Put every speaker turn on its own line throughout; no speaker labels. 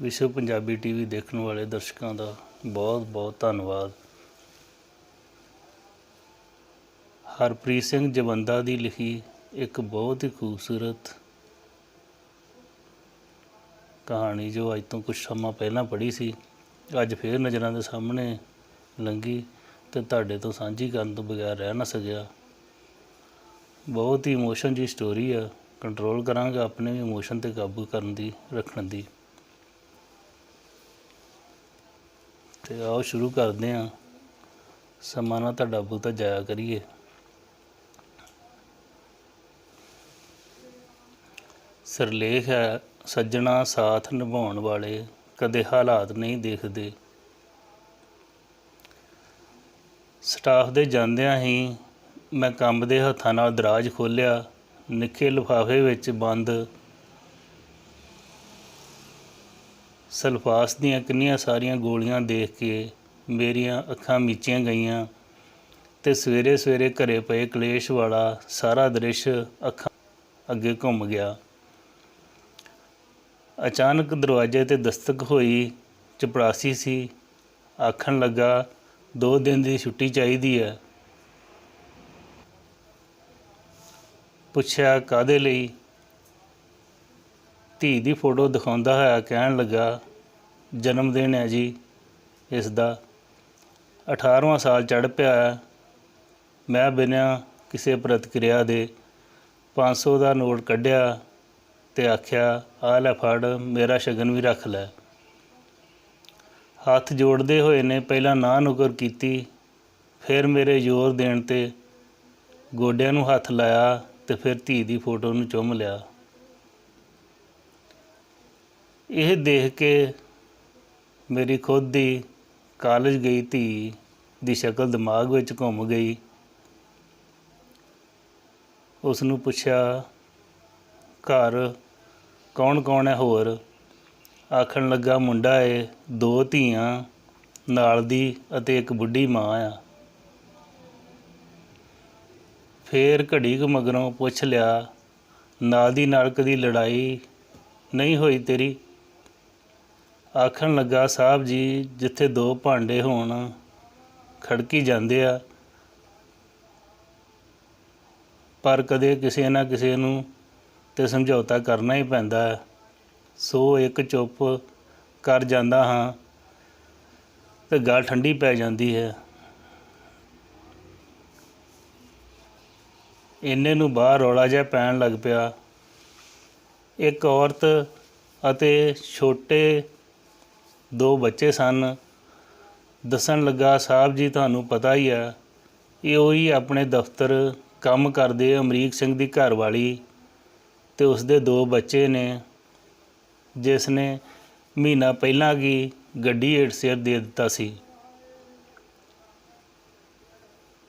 विश्व पंजाबी टीवी देखने वाले दर्शकों का बहुत बहुत धन्यवाद। हरप्रीत सिंह जबंदा की लिखी एक बहुत ही खूबसूरत कहानी जो अज तो कुछ समा पहला पढ़ी सी, अज फिर नज़रों के सामने लंघी तो तुहाडे तो साझी करन तो बगैर रह ना सकिया। बहुत ही इमोशन जी स्टोरी है, कंट्रोल करांगा अपने भी इमोशन ते काबू करन दी रखण दी। ते आओ शुरू करते हैं, समा ना तुहाडा बहुता जाया करिए। सिरलेख है सज्जणा साथ निभाउण वाले कदे हालात नहीं देखते। स्टाफ दे जांदियां ही मैं कंबदे हत्थां नाल दराज खोलिया। निक्के लिफाफे विच बंद सल्फास दीयां किन्नियां सारियां गोलियां देख के मेरियां अखां मीचियां गईयां ते सवेरे सवेरे घरे पए कलेश वाला सारा दृश्य अखां अगे घुम गया। अचानक दरवाजे ते दस्तक होई। चपड़ासी सी, आखन लगा 2 दिन की छुट्टी चाहिदी है। पुछया काहदे लई? धी दी फोटो दिखाउंदा होया कहन लगा जन्म दिन है जी इसदा, 18वां साल चढ़ पिया है। मैं बिना किसी प्रतिक्रिया दे 500 का नोट कढ़िया ते आख्या आ लै फड़, मेरा शगन भी रख लै। हत्थ जोड़दे होए ने पहला नां नुकर कीती, फिर मेरे जोर देण ते गोडियां नूं हत्थ लाया ते फिर धी दी फोटो नूं चुम लिया। यह देख के मेरी खुद दी कालज गई धी दी शक्ल दिमाग विच घुम गई। उसनूं पुछया घर कौन कौन है होर? आखन लगा मुंडा है, 2 धीआं नाल दी अते एक बुढ़ी माँ आ। फिर घड़ी क मगरों पुछ लिया नाल दी नाल कदी लड़ाई नहीं होई तेरी? आखन लगा साहब जी जिथे 2 भांडे होण खड़की जांदे आ, पर कदे किसी ना किसी नूं ते समझौता करना ही पैंदा है। सो एक चुप कर जांदा हाँ ते गल ठंडी पै जांदी है। इन्ने नूं बाहर रौला जिहा पैण लग पिया। एक औरत अते छोटे 2 बच्चे सन। दसन लगा साहब जी तुहानूं पता ही है, ये ਉਹੀ अपने दफ्तर काम करदे अमरीक सिंह दी घरवाली ते उसदे 2 बच्चे ने जिसने महीना पहलां की गड्डी हेठ सिर दे दिता सी।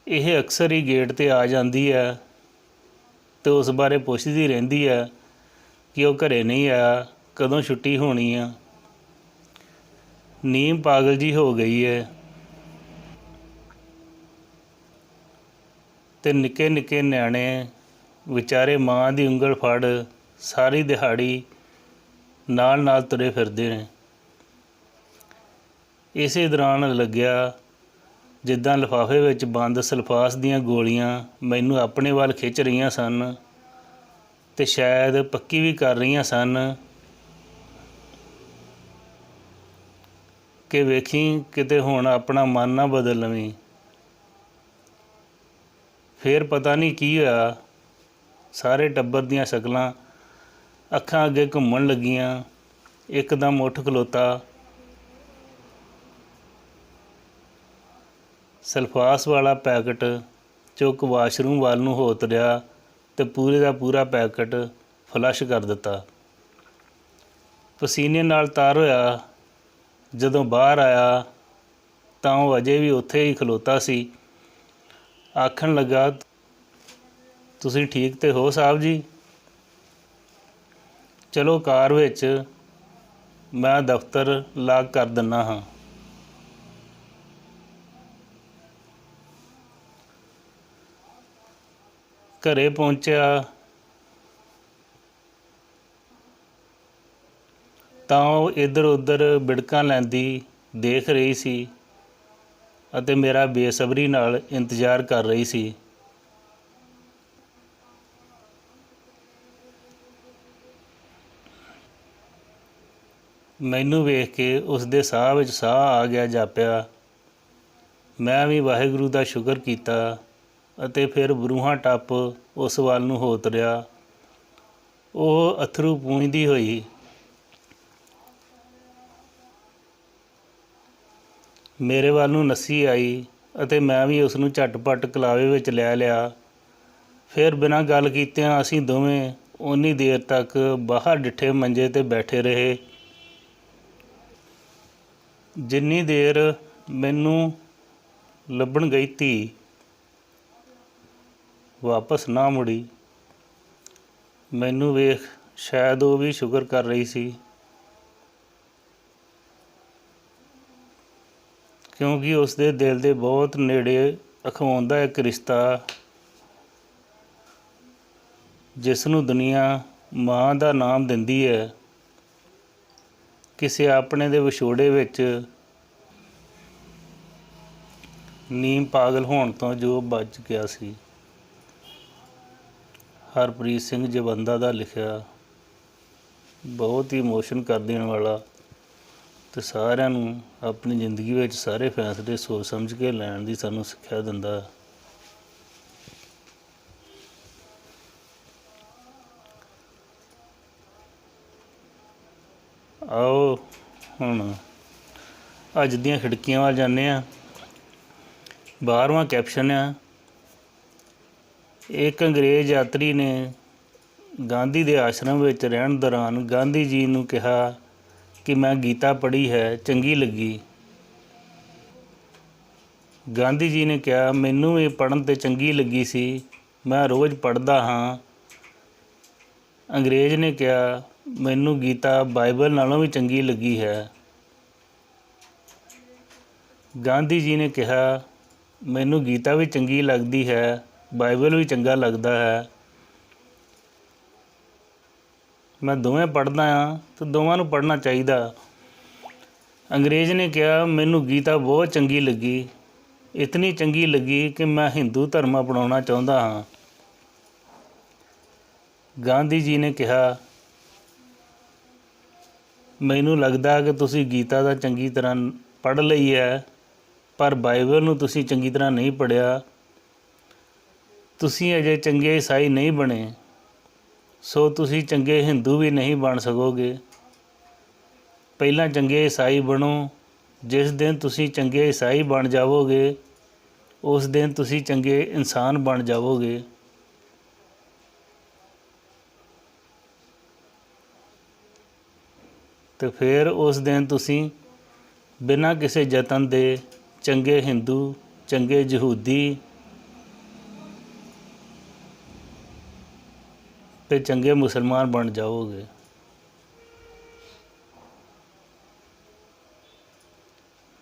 यह अक्सर ही गेट ते आ जाती है तो उस बारे पुछदी रहिंदी है कि वह घरे नहीं आया, कदों छुट्टी होनी आ। नीम पागल जी हो गई है ते निक्के निक्के न्याणे विचारे माँ की उंगल फड़ सारी दिहाड़ी नाल नाल तुरे फिरदे ने। इसे दौरान लग्या जिद्दां लिफाफे विच बंद सल्फास दीयां गोलियां मैनूं अपने वल खिच रहीआं सन ते शायद पक्की भी कर रहीआं सन कि वेखी किते हुण अपना मन ना बदल लवीं। फिर पता नहीं की होया, सारे टब्बर दीयां शकलां अखां अगे घूमण लगियां। एकदम उठ खलोता, सल्फास वाला पैकेट चुक वाशरूम वाल नूं हो तुरिया ते पूरे का पूरा पैकेट फ्लश कर दिता। पसीने नाल तार होया जदों बाहर आया तां वह अजे भी उत्थे ही खलोता सी। आखन लगा तुसीं ठीक ते हो साहब जी? चलो कार विच, मैं दफ्तर लॉक कर दिन्ना हाँ। घरे पहुंचा ਤਾਂ ਉਹ ਇੱਧਰ ਉੱਧਰ ਬਿੜਕਾਂ ਲੈਂਦੀ ਦੇਖ ਰਹੀ ਸੀ ਅਤੇ ਮੇਰਾ ਬੇਸਬਰੀ ਨਾਲ ਇੰਤਜ਼ਾਰ ਕਰ ਰਹੀ ਸੀ। ਮੈਨੂੰ ਵੇਖ ਕੇ ਉਸ ਦੇ ਸਾਹ ਵਿੱਚ ਸਾਹ ਆ ਗਿਆ ਜਾਪਿਆ। ਮੈਂ ਵੀ ਵਾਹਿਗੁਰੂ ਦਾ ਸ਼ੁਕਰ ਕੀਤਾ ਅਤੇ ਫਿਰ ਬਰੂਹਾਂ ਟੱਪ ਉਸ ਵੱਲ ਨੂੰ ਹੋ ਤੁਰਿਆ। ਉਹ ਅੱਥਰੂ ਪੂੰਝਦੀ ਹੋਈ ਮੇਰੇ ਵੱਲ ਨੂੰ ਨੱਸੀ ਆਈ ਅਤੇ ਮੈਂ ਵੀ ਉਸ ਨੂੰ ਝਟਪਟ ਕਲਾਵੇ ਵਿੱਚ ਲੈ ਲਿਆ। ਫਿਰ ਬਿਨਾਂ ਗੱਲ ਕੀਤਿਆਂ ਅਸੀਂ ਦੋਵੇਂ ਓਨੀ ਦੇਰ ਤੱਕ ਬਾਹਰ ਡਿੱਠੇ ਮੰਜੇ 'ਤੇ ਬੈਠੇ ਰਹੇ ਜਿੰਨੀ ਦੇਰ ਮੈਨੂੰ ਲੱਭਣ ਗਈ ਧੀ ਵਾਪਸ ਨਾ ਮੁੜੀ। ਮੈਨੂੰ ਵੇਖ ਸ਼ਾਇਦ ਉਹ ਵੀ ਸ਼ੁਕਰ ਕਰ ਰਹੀ ਸੀ, ਕਿਉਂਕਿ ਉਸ ਦੇ ਦਿਲ ਦੇ ਬਹੁਤ ਨੇੜੇ ਅਖਵਾਉਂਦਾ ਇੱਕ ਰਿਸ਼ਤਾ ਜਿਸ ਨੂੰ ਦੁਨੀਆ ਮਾਂ ਦਾ ਨਾਮ ਦਿੰਦੀ ਹੈ, ਕਿਸੇ ਆਪਣੇ ਦੇ ਵਿਛੋੜੇ ਵਿੱਚ ਨੀਮ ਪਾਗਲ ਹੋਣ ਤੋਂ ਜੋ ਬਚ ਗਿਆ ਸੀ। ਹਰਪ੍ਰੀਤ ਸਿੰਘ ਜਵੰਦਾ ਦਾ ਲਿਖਿਆ ਬਹੁਤ ਹੀ ਇਮੋਸ਼ਨ ਕਰ ਦੇਣ ਵਾਲਾ ਅਤੇ ਸਾਰਿਆਂ ਨੂੰ ਆਪਣੀ ਜ਼ਿੰਦਗੀ ਵਿੱਚ ਸਾਰੇ ਫੈਸਲੇ ਸੋਚ ਸਮਝ ਕੇ ਲੈਣ ਦੀ ਸਾਨੂੰ ਸਿੱਖਿਆ ਦਿੰਦਾ। ਆਓ ਹੁਣ ਅੱਜ ਦੀਆਂ ਖਿੜਕੀਆਂ ਵੱਲ ਜਾਂਦੇ ਹਾਂ। 12ਵਾਂ ਕੈਪਸ਼ਨ ਆ, ਇੱਕ ਅੰਗਰੇਜ਼ ਯਾਤਰੀ ਨੇ ਗਾਂਧੀ ਦੇ ਆਸ਼ਰਮ ਵਿੱਚ ਰਹਿਣ ਦੌਰਾਨ ਗਾਂਧੀ ਜੀ ਨੂੰ ਕਿਹਾ ਕਿ ਮੈਂ ਗੀਤਾ ਪੜ੍ਹੀ ਹੈ, ਚੰਗੀ ਲੱਗੀ। ਗਾਂਧੀ ਜੀ ਨੇ ਕਿਹਾ, ਮੈਨੂੰ ਵੀ ਪੜ੍ਹਨ 'ਤੇ ਚੰਗੀ ਲੱਗੀ ਸੀ, ਮੈਂ ਰੋਜ਼ ਪੜ੍ਹਦਾ ਹਾਂ। ਅੰਗਰੇਜ਼ ਨੇ ਕਿਹਾ, ਮੈਨੂੰ ਗੀਤਾ ਬਾਈਬਲ ਨਾਲੋਂ ਵੀ ਚੰਗੀ ਲੱਗੀ ਹੈ। ਗਾਂਧੀ ਜੀ ਨੇ ਕਿਹਾ, ਮੈਨੂੰ ਗੀਤਾ ਵੀ ਚੰਗੀ ਲੱਗਦੀ ਹੈ, ਬਾਈਬਲ ਵੀ ਚੰਗਾ ਲੱਗਦਾ ਹੈ। ਮੈਂ ਦੋਵੇਂ ਪੜ੍ਹਦਾ ਹਾਂ ਅਤੇ ਦੋਵਾਂ ਨੂੰ ਪੜ੍ਹਨਾ ਚਾਹੀਦਾ। ਅੰਗਰੇਜ਼ ਨੇ ਕਿਹਾ, ਮੈਨੂੰ ਗੀਤਾ ਬਹੁਤ ਚੰਗੀ ਲੱਗੀ, ਇਤਨੀ ਚੰਗੀ ਲੱਗੀ ਕਿ ਮੈਂ ਹਿੰਦੂ ਧਰਮ ਅਪਣਾਉਣਾ ਚਾਹੁੰਦਾ ਹਾਂ। ਗਾਂਧੀ ਜੀ ਨੇ ਕਿਹਾ, ਮੈਨੂੰ ਲੱਗਦਾ ਕਿ ਤੁਸੀਂ ਗੀਤਾ ਦਾ ਚੰਗੀ ਤਰ੍ਹਾਂ ਪੜ੍ਹ ਲਈ ਹੈ, ਪਰ ਬਾਈਬਲ ਨੂੰ ਤੁਸੀਂ ਚੰਗੀ ਤਰ੍ਹਾਂ ਨਹੀਂ ਪੜ੍ਹਿਆ। ਤੁਸੀਂ ਅਜੇ ਚੰਗੇ ਈਸਾਈ ਨਹੀਂ ਬਣੇ, ਸੋ ਤੁਸੀਂ ਚੰਗੇ ਹਿੰਦੂ ਵੀ ਨਹੀਂ ਬਣ ਸਕੋਗੇ। ਪਹਿਲਾਂ ਚੰਗੇ ਈਸਾਈ ਬਣੋ। ਜਿਸ ਦਿਨ ਤੁਸੀਂ ਚੰਗੇ ਈਸਾਈ ਬਣ ਜਾਵੋਗੇ, ਉਸ ਦਿਨ ਤੁਸੀਂ ਚੰਗੇ ਇਨਸਾਨ ਬਣ ਜਾਵੋਗੇ। ਅਤੇ ਫਿਰ ਉਸ ਦਿਨ ਤੁਸੀਂ ਬਿਨਾਂ ਕਿਸੇ ਯਤਨ ਦੇ ਚੰਗੇ ਹਿੰਦੂ, ਚੰਗੇ ਯਹੂਦੀ ਅਤੇ ਚੰਗੇ ਮੁਸਲਮਾਨ ਬਣ ਜਾਓਗੇ।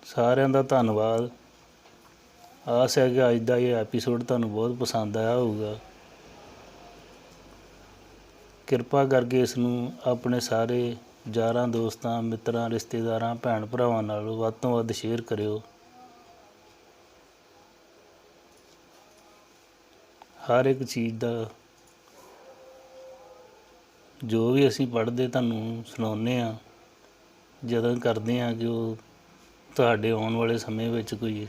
ਸਾਰਿਆਂ ਦਾ ਧੰਨਵਾਦ। ਆਸ ਹੈ ਕਿ ਅੱਜ ਦਾ ਇਹ ਐਪੀਸੋਡ ਤੁਹਾਨੂੰ ਬਹੁਤ ਪਸੰਦ ਆਇਆ ਹੋਊਗਾ। ਕਿਰਪਾ ਕਰਕੇ ਇਸ ਨੂੰ ਆਪਣੇ ਸਾਰੇ ਯਾਰਾਂ, ਦੋਸਤਾਂ, ਮਿੱਤਰਾਂ, ਰਿਸ਼ਤੇਦਾਰਾਂ, ਭੈਣ ਭਰਾਵਾਂ ਨਾਲ ਵੱਧ ਤੋਂ ਵੱਧ ਸ਼ੇਅਰ ਕਰਿਓ। ਹਰ ਇੱਕ ਚੀਜ਼ ਦਾ ਜੋ ਵੀ ਅਸੀਂ ਪੜ੍ਹਦੇ ਤੁਹਾਨੂੰ ਸੁਣਾਉਂਦੇ ਹਾਂ, ਜਦੋਂ ਕਰਦੇ ਹਾਂ ਕਿ ਉਹ ਤੁਹਾਡੇ ਆਉਣ ਵਾਲੇ ਸਮੇਂ ਵਿੱਚ ਕੋਈ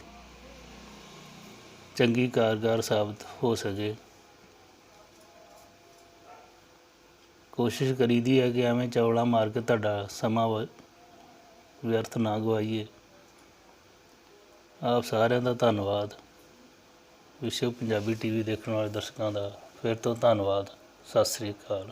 ਚੰਗੀ ਕਾਰਗਰ ਸਾਬਤ ਹੋ ਸਕੇ। ਕੋਸ਼ਿਸ਼ ਕਰੀਦੀ ਹੈ ਕਿ ਐਵੇਂ ਚੌਲਾ ਮਾਰ ਕੇ ਤੁਹਾਡਾ ਸਮਾਂ ਵਿਅਰਥ ਨਾ ਗਵਾਈਏ। ਆਪ ਸਾਰਿਆਂ ਦਾ ਧੰਨਵਾਦ। ਵਿਸ਼ਵ ਪੰਜਾਬੀ TV ਦੇਖਣ ਵਾਲੇ ਦਰਸ਼ਕਾਂ ਦਾ ਫਿਰ ਤੋਂ ਧੰਨਵਾਦ। ਸਤਿ ਸ੍ਰੀ ਅਕਾਲ।